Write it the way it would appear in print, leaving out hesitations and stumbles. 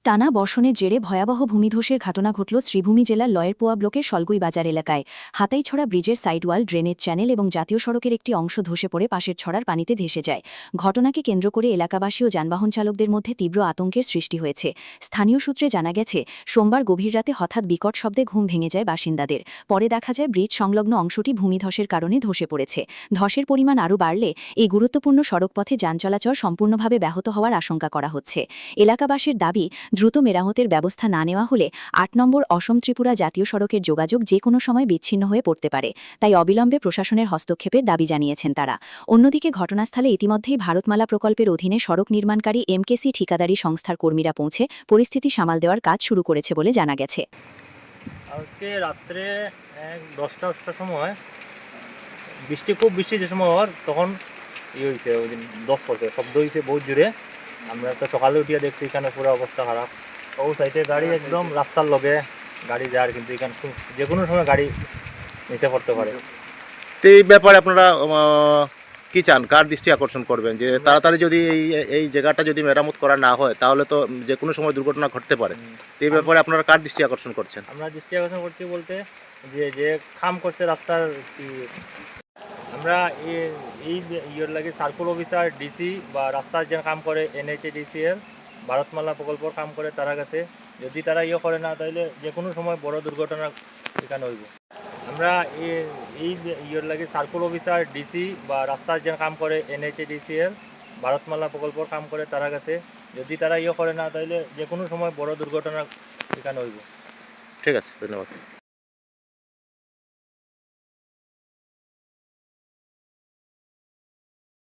টানা বর্ষণের জেরে ভয়াবহ ভূমিধসের ঘটনা ঘটল শ্রীভূমি জেলার লয়েরপোয়া ব্লকের সলগুই বাজার এলাকায়। হাতাইছড়া ব্রিজের সাইডওয়াল, ড্রেনেজ চ্যানেল এবং জাতীয় সড়কের একটি অংশ ধসে পড়ে পাশের ছড়ার পানিতে ভেসে যায়। ঘটনাকে কেন্দ্র করে এলাকাবাসী ও যানবাহন চালকদের মধ্যে তীব্র আতঙ্কের সৃষ্টি হয়েছে। স্থানীয় সূত্রে জানা গেছে, সোমবার গভীর রাতে হঠাৎ বিকট শব্দে ঘুম ভেঙে যায় বাসিন্দাদের। পরে দেখা যায় ব্রিজ সংলগ্ন অংশটি ভূমিধসের কারণে ধসে পড়েছে। ধসের পরিমাণ আরও বাড়লে এই গুরুত্বপূর্ণ সড়কপথে যান চলাচল সম্পূর্ণভাবে ব্যাহত হওয়ার আশঙ্কা করা হচ্ছে। এলাকাবাসীর দাবি, দ্রুত মেরামতের ব্যবস্থা না নেওয়া হলে ৮ নম্বর অসম ত্রিপুরা জাতীয় সড়কের যোগাযোগ যে কোনো সময় বিচ্ছিন্ন হয়ে পড়তে পারে। তাই অবিলম্বে প্রশাসনের হস্তক্ষেপের দাবি জানিয়েছেন তারা। অন্যদিকে ঘটনাস্থলে ইতিমধ্যেই ভারতমালা প্রকল্পের অধীনে সড়ক নির্মাণকারী এমকেসি ঠিকাদারি সংস্থার কর্মীরা পৌঁছে পরিস্থিতি সামাল দেওয়ার কাজ শুরু করেছে বলে জানা গেছে। আজকে রাত্রে 10টার সময় খুব বৃষ্টি যে সময় হওয়ার তখন হয়েছে, ওই দিন 10 পড়ছে, শব্দ হয়েছে বহুত জোরে। আমরা তো সকালে উঠিয়ে দেখছি এখানে পুরো অবস্থা খারাপ। ও সাইডে গাড়ি একদম রাস্তার লগে গাড়ি যার, কিন্তু এখানে যে কোনো সময় গাড়ি নিচে পড়তে পারে। তো এই ব্যাপারে আপনারা কি চান, কার দৃষ্টি আকর্ষণ করবেন যে তাড়াতাড়ি যদি এই জায়গাটা যদি মেরামত করা না হয় তাহলে তো যে কোনো সময় দুর্ঘটনা ঘটতে পারে। তো এই ব্যাপারে আপনারা কার দৃষ্টি আকর্ষণ করছেন? আমরা দৃষ্টি আকর্ষণ করছি বলতে যে খাম করছে রাস্তার, আমরা এই ইয়ের লাগে সার্কুল অফিসার, ডিসি বা রাস্তার যে কাম করে NHADCL ভারতমালা প্রকল্পর কাম করে তারা কাছে, যদি তারা করে না তাহলে যে কোনো সময় বড় দুর্ঘটনা এখানে হইব। আমরা এই ইয়ের লাগে সার্কুল অফিসার, ডিসি বা রাস্তার যে কাম করে NHADCL ভারতমালা প্রকল্পর কাম করে তারা কাছে, যদি তারা করে না তাহলে যে কোনো সময় বড় দুর্ঘটনা এখানে হইব। ঠিক আছে, ধন্যবাদ।